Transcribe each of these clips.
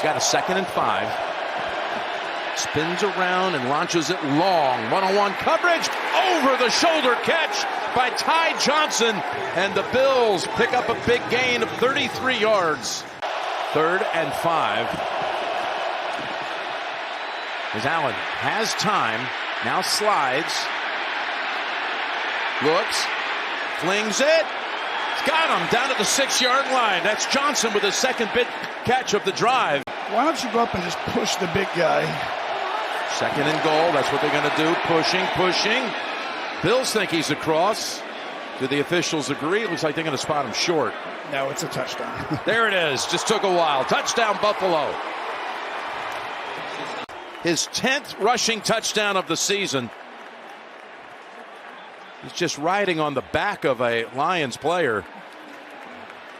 got a 2nd and 5. Spins around and launches it long. One-on-one coverage. Over the shoulder catch by Ty Johnson. And the Bills pick up a big gain of 33 yards. 3rd and 5. As Allen has time. Now slides. Looks. Flings it. He's got him down at the 6-yard line. That's Johnson with his 2nd big catch of the drive. Why don't you go up and just push the big guy? 2nd and goal. That's what they're going to do. Pushing. Bills think he's across. Do the officials agree? It looks like they're going to spot him short. No, it's a touchdown. There it is. Just took a while. Touchdown, Buffalo. His 10th rushing touchdown of the season. He's just riding on the back of a Lions player.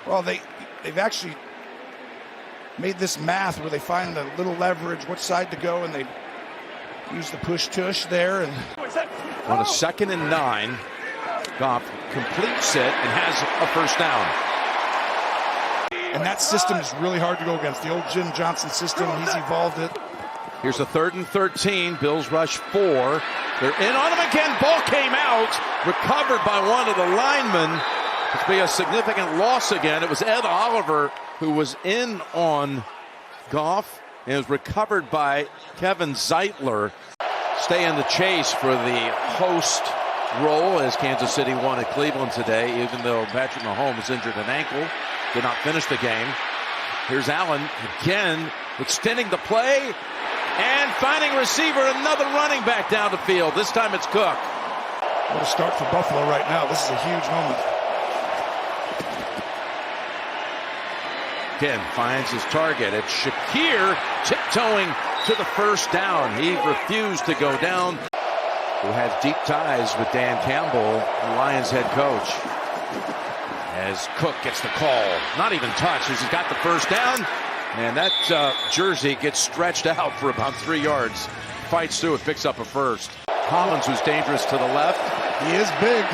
Well, they've actually made this math where they find the little leverage, what side to go, and they use the push-tush there. And on a 2nd and 9, Goff completes it and has a 1st down. And that system is really hard to go against. The old Jim Johnson system, he's evolved it. Here's a 3rd and 13. Bills rush 4. They're in on him again. Ball came out. Recovered by one of the linemen. It's be a significant loss again. It was Ed Oliver who was in on Goff. It was recovered by Kevin Zeitler. Stay in the chase for the host role as Kansas City won at Cleveland today, even though Patrick Mahomes injured an ankle. Did not finish the game. Here's Allen again, extending the play and finding receiver, another running back down the field. This time it's Cook. What a start for Buffalo right now. This is a huge moment. Again, finds his target. It's Shakir tiptoeing to the 1st down. He refused to go down. Who has deep ties with Dan Campbell, the Lions head coach. As Cook gets the call. Not even touched as he's got the 1st down. And that jersey gets stretched out for about 3 yards. Fights through it, picks up a 1st. Collins, who's dangerous to the left. He is big.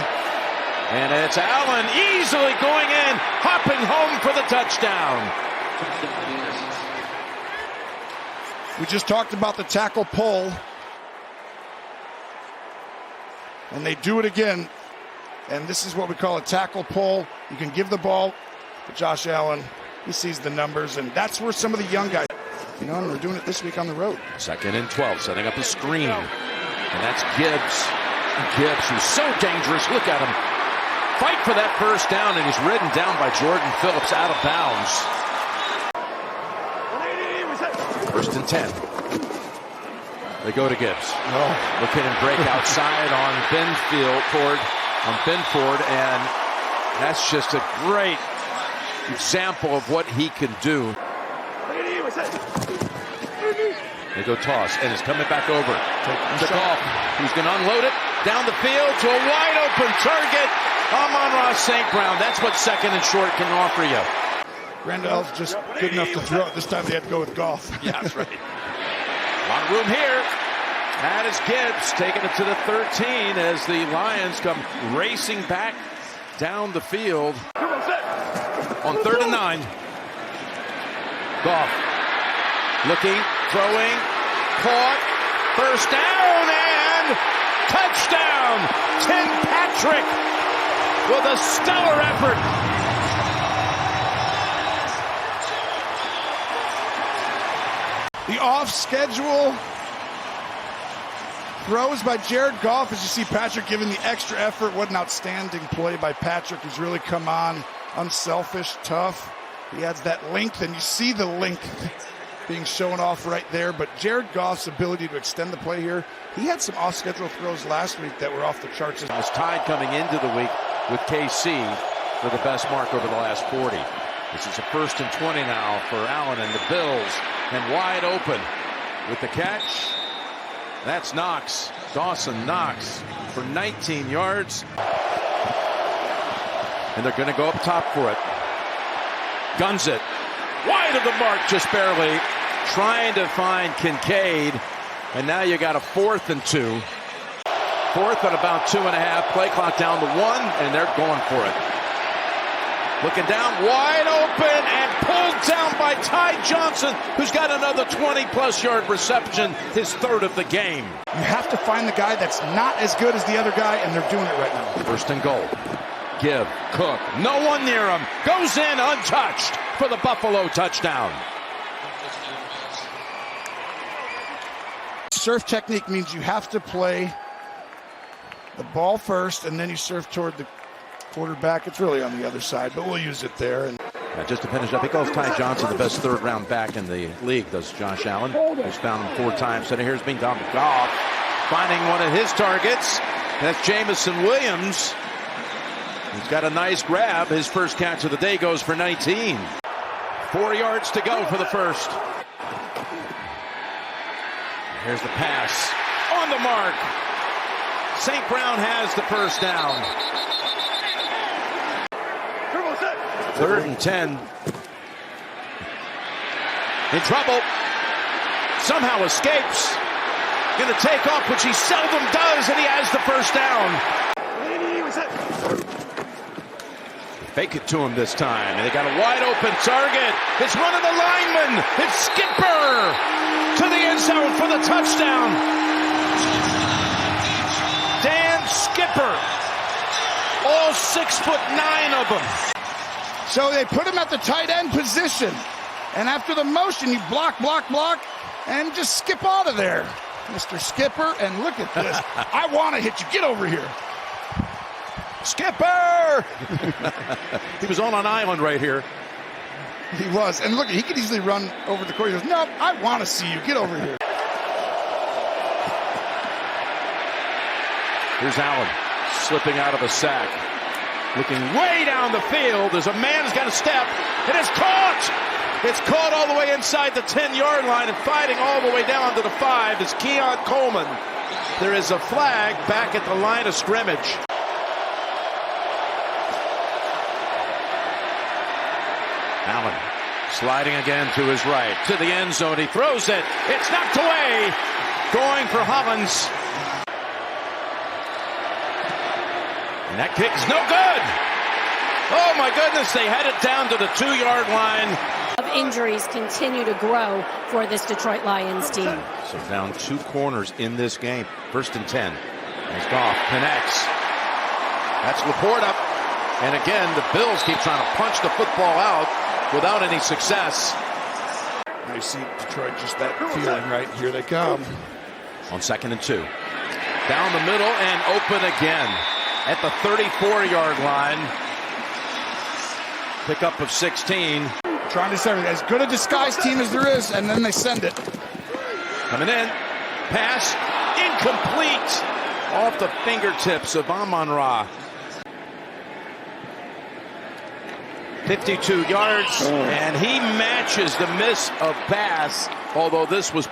And it's Allen easily going in, hopping home for the touchdown. We just talked about the tackle pull. And they do it again. And this is what we call a tackle pull. You can give the ball to Josh Allen. He sees the numbers, and that's where some of the young guys, and we're doing it this week on the road. 2nd and 12, setting up a screen. And that's Gibbs. Gibbs, who's so dangerous. Look at him. Fight for that 1st down, and he's ridden down by Jordan Phillips out of bounds. 1st and 10. They go to Gibbs. Look at him break outside on Benford, and that's just a great example of what he can do. They go toss, and it's coming back over to Goff, who's going to unload it down the field to a wide open target. Amon-Ra St. Brown. That's what 2nd and short can offer you. Randall's just good enough to throw it. This time they had to go with Goff. Yeah, that's right. A lot of room here. That is Gibbs taking it to the 13 as the Lions come racing back down the field. On 3rd and 9. Goff looking, throwing, caught, 1st down, and touchdown! Tim Patrick with a stellar effort. The off-schedule throws by Jared Goff, as you see Patrick giving the extra effort. What an outstanding play by Patrick. He's really come on, unselfish, tough. He adds that length, and you see the length being shown off right there. But Jared Goff's ability to extend the play here, he had some off-schedule throws last week that were off the charts. It was tied coming into the week with KC for the best mark over the last 40. This is a 1st and 20 now for Allen and the Bills, and wide open with the catch. That's Knox, Dawson Knox for 19 yards. And they're going to go up top for it. Guns it. Wide of the mark, just barely. Trying to find Kincaid. And now you got a 4th and 2. 4th and about 2.5. Play clock down to 1, and they're going for it. Looking down, wide open, and pulled brought down by Ty Johnson, who's got another 20-plus yard reception, his third of the game. You have to find the guy that's not as good as the other guy, and they're doing it right now. First and goal. Give, Cook, no one near him. Goes in untouched for the Buffalo touchdown. Surf technique means you have to play the ball first, and then you surf toward the quarterback. It's really on the other side, but we'll use it there. And just to finish up, he calls Ty Johnson the best third-round back in the league, does Josh Allen, who's found him 4 times. And here's being done with Goff, finding one of his targets. That's Jamison Williams. He's got a nice grab. His first catch of the day goes for 19. 4 yards to go for the first. Here's the pass. On the mark. St. Brown has the first down. 3rd and 10. In trouble. Somehow escapes. Going to take off, which he seldom does, and he has the first down. Fake it to him this time, and they got a wide open target. It's one of the linemen. It's Skipper to the end zone for the touchdown. Dan Skipper. All 6'9" of them. so they put him at the tight end position. And after the motion, you block, and just skip out of there, Mr. Skipper. And look at this. I want to hit you. Get over here. Skipper! He was on an island right here. He was. And look, he could easily run over the court. He goes, no, I want to see you. Get over here. Here's Allen slipping out of a sack. Looking way down the field as a man has got a step. And it's caught! It's caught all the way inside the 10-yard line and fighting all the way down to the 5 is Keon Coleman. There is a flag back at the line of scrimmage. Allen sliding again to his right, to the end zone. He throws it. It's knocked away. Going for Hollins. And that kick's no good. Oh, my goodness. They had it down to the 2-yard line. Injuries continue to grow for this Detroit Lions team. So down 2 corners in this game. 1st and 10. As Goff connects. That's Laporta. And again, the Bills keep trying to punch the football out without any success. Now you see Detroit, just that feeling, right? Here they come. On 2nd and 2. Down the middle and open again at the 34-yard line. Pickup of 16. Trying to serve it. As good a disguise team as there is, and then they send it. Coming in. Pass incomplete. Off the fingertips of Amon-Ra. 52 yards, and he matches the miss of pass, although this was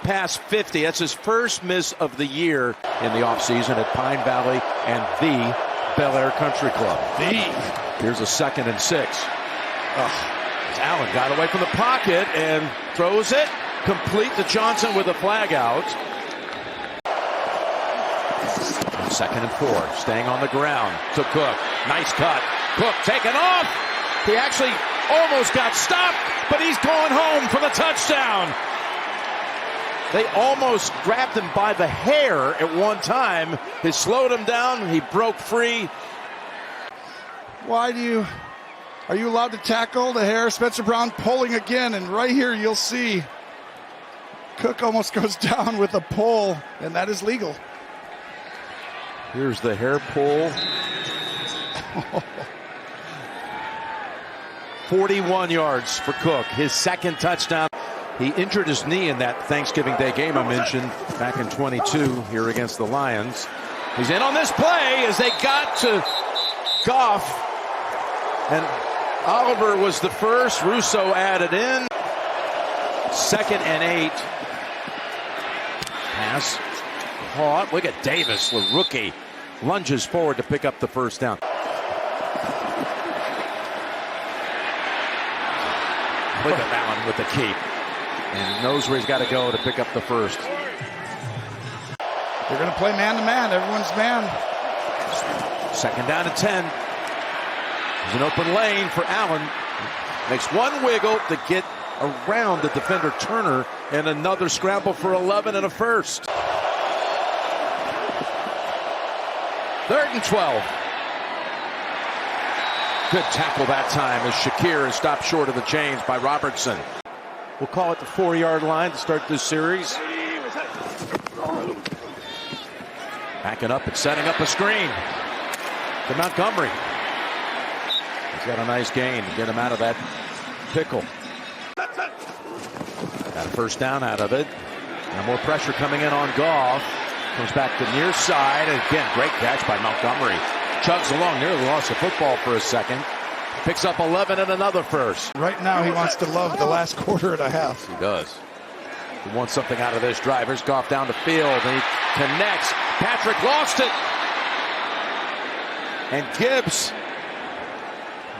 past 50. That's his first miss of the year in the offseason at Pine Valley and the Bel Air Country Club. Here's a 2nd and 6. Allen got away from the pocket and throws it complete to Johnson with a flag out. 2nd and 4, staying on the ground to Cook. Nice cut. Cook taken off. He actually almost got stopped, but he's going home for the touchdown. They almost grabbed him by the hair at one time. They slowed him down. He broke free. Are you allowed to tackle the hair? Spencer Brown pulling again, and right here you'll see Cook almost goes down with a pull, and that is legal. Here's the hair pull. 41 yards for Cook, his 2nd touchdown. He injured his knee in that Thanksgiving Day game I mentioned back in 22 here against the Lions. He's in on this play as they got to Goff. And Oliver was the first. Russo added in. 2nd and 8. Pass caught. Look at Davis, the rookie. Lunges forward to pick up the first down. Look at Allen with the keep. And he knows where he's got to go to pick up the first. They're going to play man-to-man. Everyone's man. 2nd down and 10. There's an open lane for Allen. Makes one wiggle to get around the defender Turner, and another scramble for 11 and a first. 3rd and 12. Good tackle that time as Shakir is stopped short of the chains by Robertson. We'll call it the 4-yard line to start this series. Backing up and setting up a screen to Montgomery. He's got a nice gain to get him out of that pickle. Got a first down out of it. Now more pressure coming in on Goff. Comes back to near side. And again, great catch by Montgomery. Chugs along, nearly lost the football for a second. Picks up 11 and another first. Right now he wants to love the last quarter and a half. He does. He wants something out of this drive. Here's Goff down the field, and he connects. Patrick lost it. And Gibbs.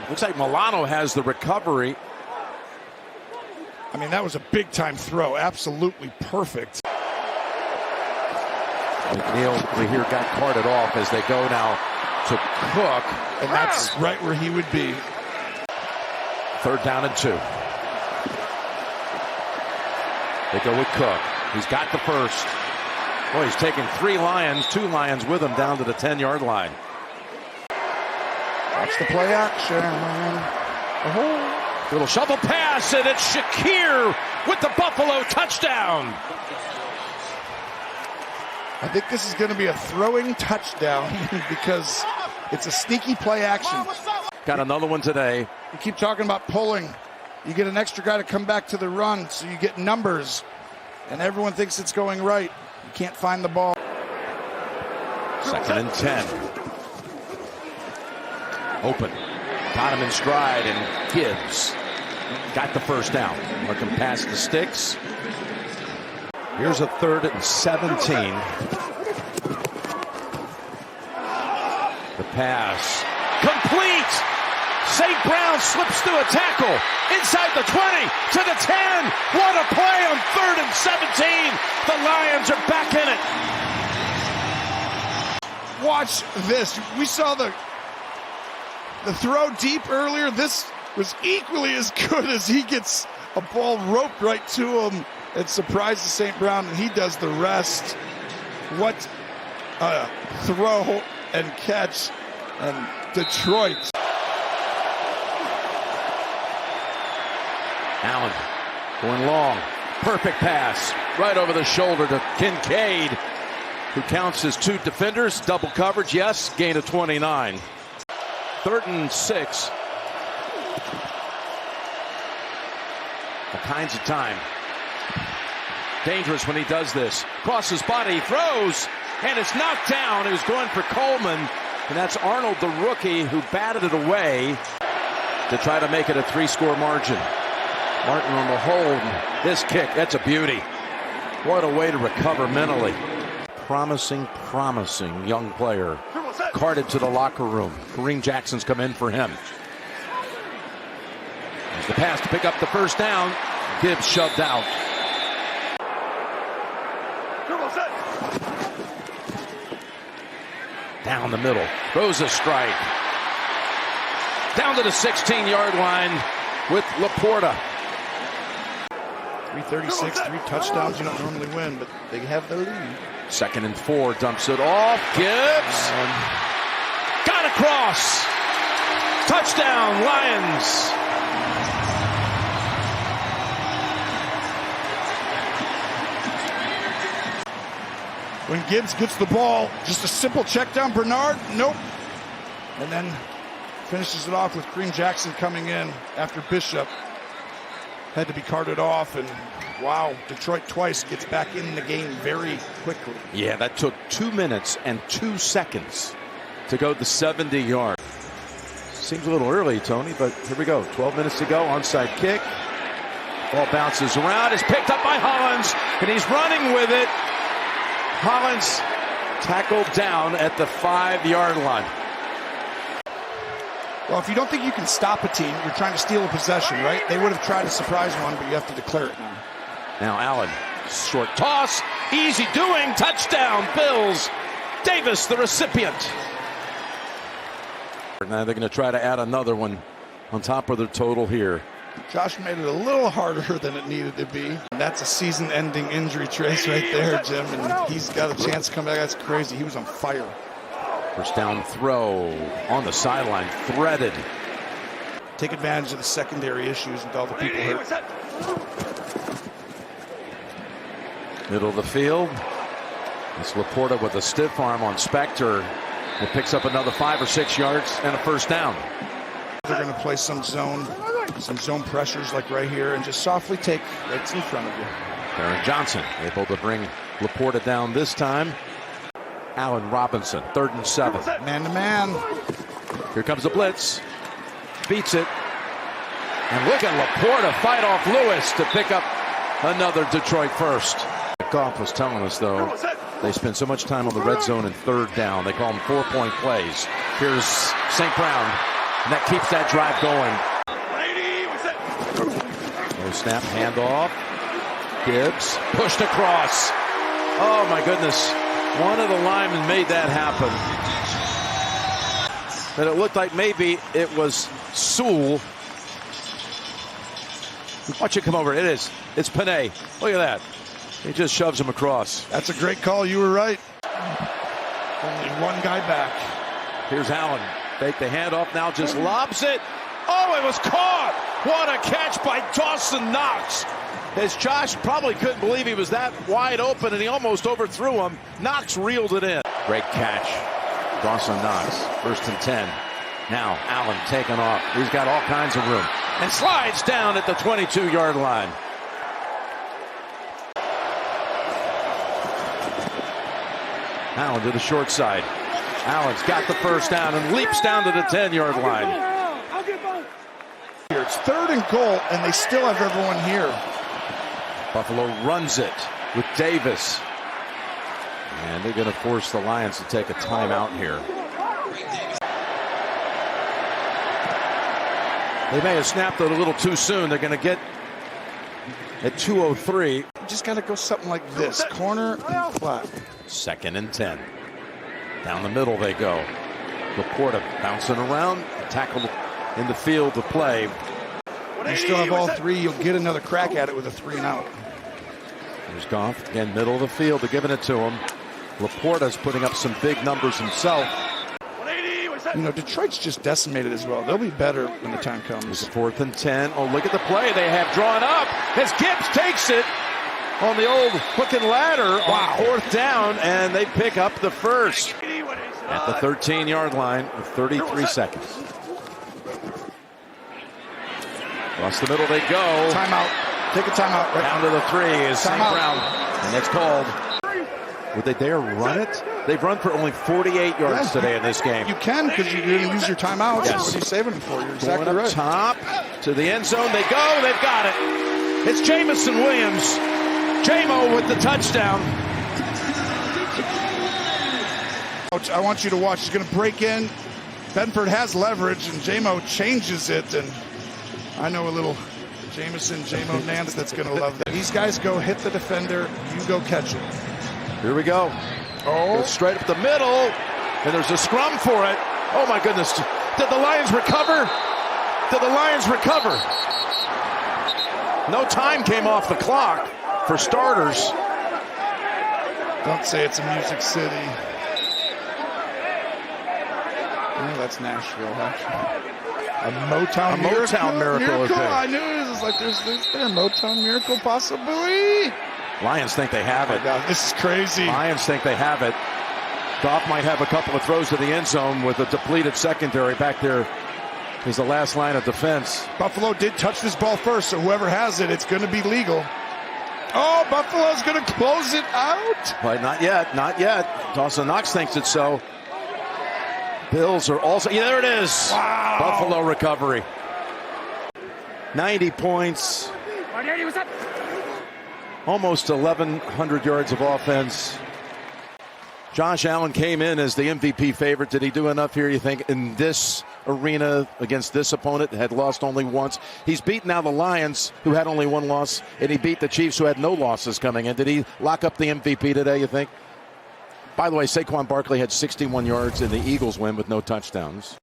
Looks like Milano has the recovery. I mean, that was a big-time throw. Absolutely perfect. McNeil, we hear, got carted off as they go now to Cook. And that's right where he would be. 3rd down and 2. They go with Cook. He's got the first. Boy, he's taken 2 Lions with him down to the 10-yard line. Watch the play action. Little shovel pass, and it's Shakir with the Buffalo touchdown. I think this is going to be a throwing touchdown because it's a sneaky play action. Got another one today. You keep talking about pulling. You get an extra guy to come back to the run, so you get numbers. And everyone thinks it's going right. You can't find the ball. 2nd and 10. Open. Got him in stride, and Gibbs got the first down. Looking past the sticks. Here's a 3rd and 17. The pass. Complete! St. Brown slips through a tackle. Inside the 20 to the 10. What a play on 3rd and 17. The Lions are back in it. Watch this. We saw the throw deep earlier. This was equally as good as he gets a ball roped right to him. It surprises St. Brown, and he does the rest. What a throw and catch. And Detroit. Allen going long. Perfect pass. Right over the shoulder to Kincaid, who counts his 2 defenders. Double coverage, yes. Gain of 29. 3rd and 6. All kinds of time. Dangerous when he does this. Crosses body, throws, and it's knocked down. He was going for Coleman, and that's Arnold, the rookie, who batted it away to try to make it a 3-score margin. Martin on the hold. This kick, that's a beauty. What a way to recover mentally. Promising young player. Carted to the locker room. Kareem Jackson's come in for him. There's the pass to pick up the first down. Gibbs shoved out. Down the middle. Throws a strike. Down to the 16-yard line with Laporta. 336, 3 touchdowns. You don't normally win, but they have their lead. 2nd and 4. Dumps it off. Gibbs. Got across. Touchdown, Lions. When Gibbs gets the ball, just a simple check down. Bernard, nope. And then finishes it off with Kareem Jackson coming in after Bishop had to be carted off. And wow, Detroit twice gets back in the game very quickly. Yeah, that took 2 minutes and 2 seconds to go the 70-yard. Seems a little early, Tony, but here we go. 12 minutes to go, onside kick. Ball bounces around, is picked up by Hollins, and he's running with it. Hollins tackled down at the 5-yard line. Well, if you don't think you can stop a team, you're trying to steal a possession, right? They would have tried to surprise one, but you have to declare it now. Now Allen, short toss, easy doing, touchdown, Bills. Davis, the recipient. Now they're going to try to add another one on top of their total here. Josh made it a little harder than it needed to be. And that's a season-ending injury trace right there, Jim, and he's got a chance to come back. That's crazy. He was on fire. First down throw on the sideline, threaded. Take advantage of the secondary issues with all the people hurt. Middle of the field. It's Laporta with a stiff arm on Spector. It picks up another 5 or 6 yards and a first down. They're going to play some zone pressures like right here and just softly take what's in front of you. Aaron Johnson able to bring Laporta down this time. Allen Robinson, 3rd and 7. Man to man. Here comes the blitz. Beats it. And look at Laporta fight off Lewis to pick up another Detroit first. Goff was telling us, though, they spend so much time on the red zone and 3rd down. They call them 4-point plays. Here's St. Brown, and that keeps that drive going. No snap, handoff. Gibbs pushed across. Oh, my goodness. One of the linemen made that happen. But it looked like maybe it was Sewell. Watch it come over. It is. It's Panay. Look at that. He just shoves him across. That's a great call. You were right. Only one guy back. Here's Allen. Fake the handoff. Now just lobs it. Oh, it was caught. What a catch by Dawson Knox. As Josh probably couldn't believe he was that wide open, and he almost overthrew him. Knox reeled it in. Great catch. Dawson Knox. 1st and 10. Now Allen taking off. He's got all kinds of room. And slides down at the 22-yard line. Allen to the short side. Allen's got the first down and leaps down to the 10-yard line. Here it's 3rd and goal, and they still have everyone here. Buffalo runs it with Davis. And they're going to force the Lions to take a timeout here. They may have snapped it a little too soon. They're going to get at 2:03. You just got to go something like this. Corner and flat. 2nd and 10. Down the middle they go. Laporta bouncing around, tackled in the field to play. You still have all three. You'll get another crack at it with a 3-and-out. There's Goff again, middle of the field. They're giving it to him. Laporta's putting up some big numbers himself. You know, Detroit's just decimated as well. They'll be better when the time comes. It's 4th and 10. Oh, look at the play they have drawn up as Gibbs takes it on the old hook and ladder on 4th down, and they pick up the first at the 13-yard line with 33 seconds. Across the middle they go. Timeout. Take a timeout. Right down to the 3 is St. Brown, and that's called. Would they dare run it? They've run for only 48 yards today in this game. You can, because you're going to use your timeouts. Yes. What are you saving them for? You're exactly right. Top to the end zone. They go. They've got it. It's Jameson Williams. J-Mo with the touchdown. I want you to watch. He's going to break in. Benford has leverage, and J-Mo changes it. And I know a little Jameson, J-Mo Nance that's going to love that. These guys go hit the defender. You go catch it. Here we go. Oh, goes straight up the middle, and there's a scrum for it. Oh my goodness! Did the Lions recover? Did the Lions recover? No time came off the clock for starters. Don't say it's a Music City. Oh, that's Nashville, huh? A Motown miracle. I knew it was like there's there a Motown miracle possibly. Lions think they have it. Oh God, this is crazy. Lions think they have it. Goff might have a couple of throws to the end zone with a depleted secondary. Back there is the last line of defense. Buffalo did touch this ball first, so whoever has it, it's going to be legal. Oh, Buffalo's going to close it out. But not yet, not yet. Dawson Knox thinks it's so. Bills are also, yeah, there it is. Wow. Buffalo recovery. 90 points. Almost 1,100 yards of offense. Josh Allen came in as the MVP favorite. Did he do enough here, you think, in this arena against this opponent that had lost only once? He's beaten now the Lions, who had only one loss, and he beat the Chiefs, who had no losses coming in. Did he lock up the MVP today, you think? By the way, Saquon Barkley had 61 yards in the Eagles win with no touchdowns.